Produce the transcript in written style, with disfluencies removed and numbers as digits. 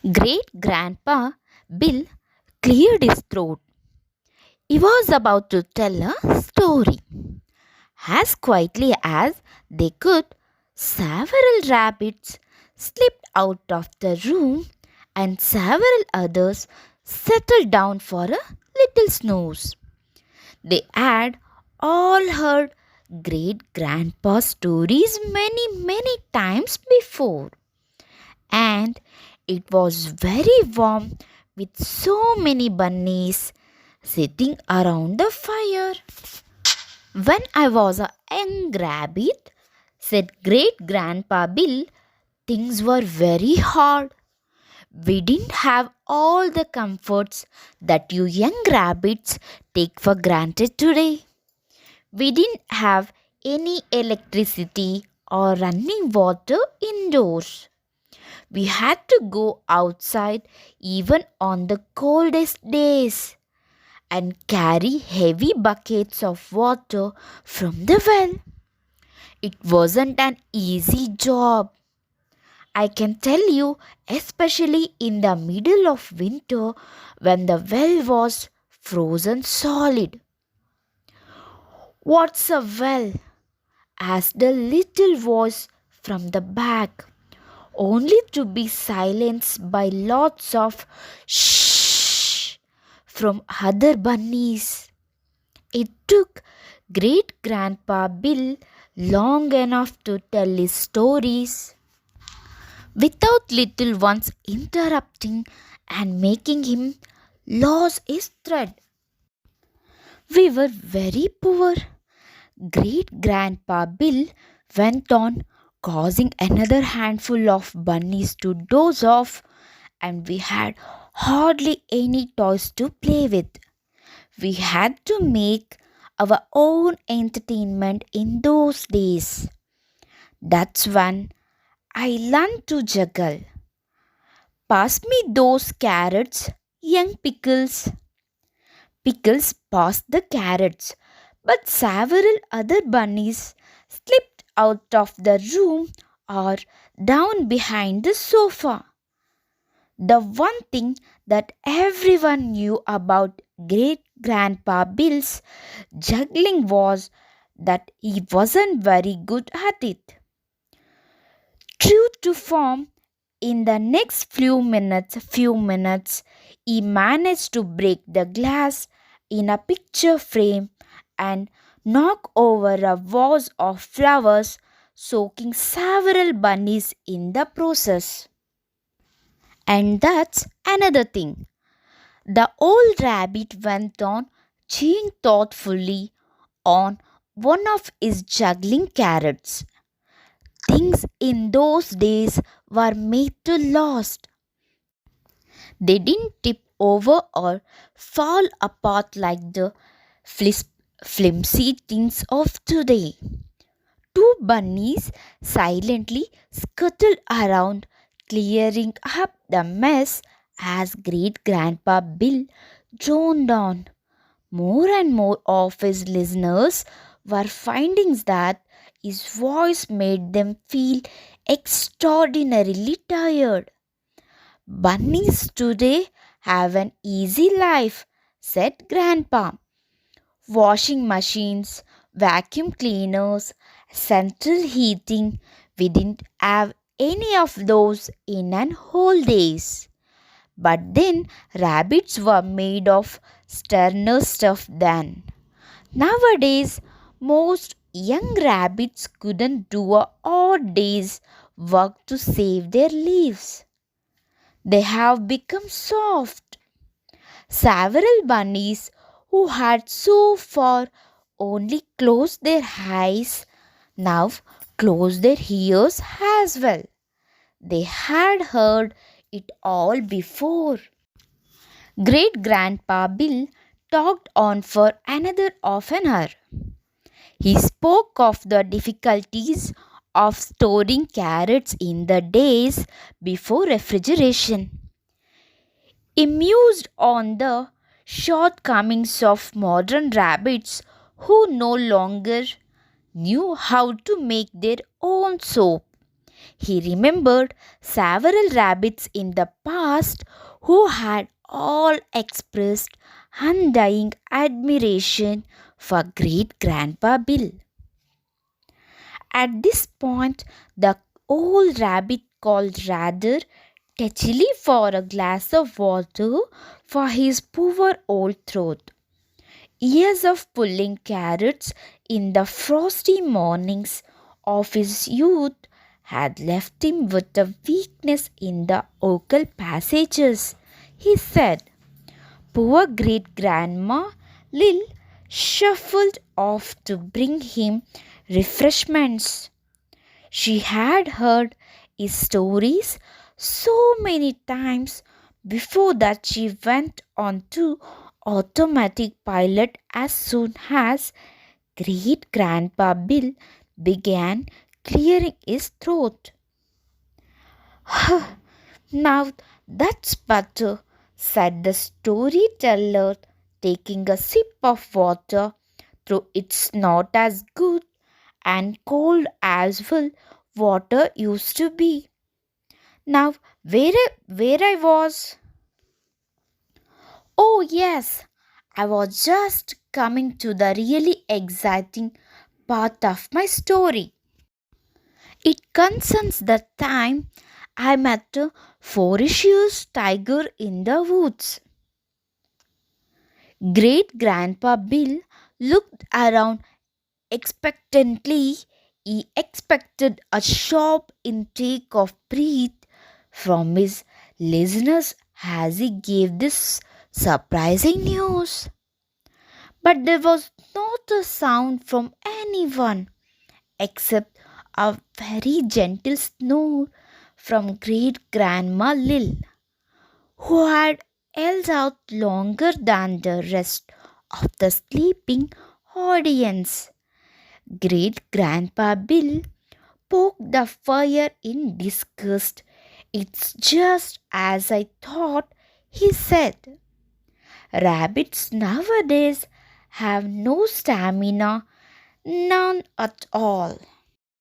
Great Grandpa Bill cleared his throat. He was about to tell a story. As quietly as they could, several rabbits slipped out of the room and several others settled down for a little snooze. They had all heard great grandpa's stories many times before, and it was very warm with so many bunnies sitting around the fire. When I was a young rabbit, said great grandpa Bill, things were very hard. We didn't have all the comforts that you young rabbits take for granted today. We didn't have any electricity or running water indoors. We had to go outside even on the coldest days and carry heavy buckets of water from the well. It wasn't an easy job. I can tell you, especially in the middle of winter when the well was frozen solid. What's a well? Asked a little voice from the back, only to be silenced by lots of shh from other bunnies. It took great grandpa Bill long enough to tell his stories without little ones interrupting and making him lose his thread. We were very poor. Great grandpa Bill went on, causing another handful of bunnies to doze off, and we had hardly any toys to play with. We had to make our own entertainment in those days. That's when I learned to juggle. Pass me those carrots, young Pickles. Pickles passed the carrots, but several other bunnies slipped out of the room or down behind the sofa. The one thing that everyone knew about great grandpa Bill's juggling was that he wasn't very good at it. True to form, in the next few minutes, he managed to break the glass in a picture frame and knock over a vase of flowers, soaking several bunnies in the process. And that's another thing. The old rabbit went on chewing thoughtfully on one of his juggling carrots. Things in those days were made to last. They didn't tip over or fall apart like the flis- flimsy things of today. Two bunnies silently scuttled around, clearing up the mess as great grandpa Bill droned on. More and more of his listeners were finding that his voice made them feel extraordinarily tired. Bunnies today have an easy life, said Grandpa. Washing machines, vacuum cleaners, central heating. We didn't have any of those in an whole days. But then rabbits were made of sterner stuff then. Nowadays, most young rabbits couldn't do a odd day's work to save their lives. They have become soft. Several bunnies who had so far only closed their eyes now close their ears as well. They had heard it all before. Great Grandpa Bill talked on for another half an hour. He spoke of the difficulties of storing carrots in the days before refrigeration. He mused on the shortcomings of modern rabbits who no longer knew how to make their own soap. He remembered several rabbits in the past who had all expressed undying admiration for great Grandpa Bill. At this point, the old rabbit called rather touchily for a glass of water for his poor old throat. Years of pulling carrots in the frosty mornings of his youth had left him with a weakness in the vocal passages. He said, poor great grandma Lil shuffled off to bring him refreshments. She had heard his stories so many times before that she went on to automatic pilot as soon as great grandpa Bill began clearing his throat. Now that's better, said the storyteller, taking a sip of water, though it's not as good and cold as well water used to be. Now, where I was? Oh, yes, I was just coming to the really exciting part of my story. It concerns the time I met a ferocious tiger in the woods. Great Grandpa Bill looked around expectantly. He expected a sharp intake of breath from his listeners as he gave this surprising news. But there was not a sound from anyone except a very gentle snore from great grandma Lil, who had held out longer than the rest of the sleeping audience. Great grandpa Bill poked the fire in disgust. It's just as I thought, he said. Rabbits nowadays have no stamina, none at all.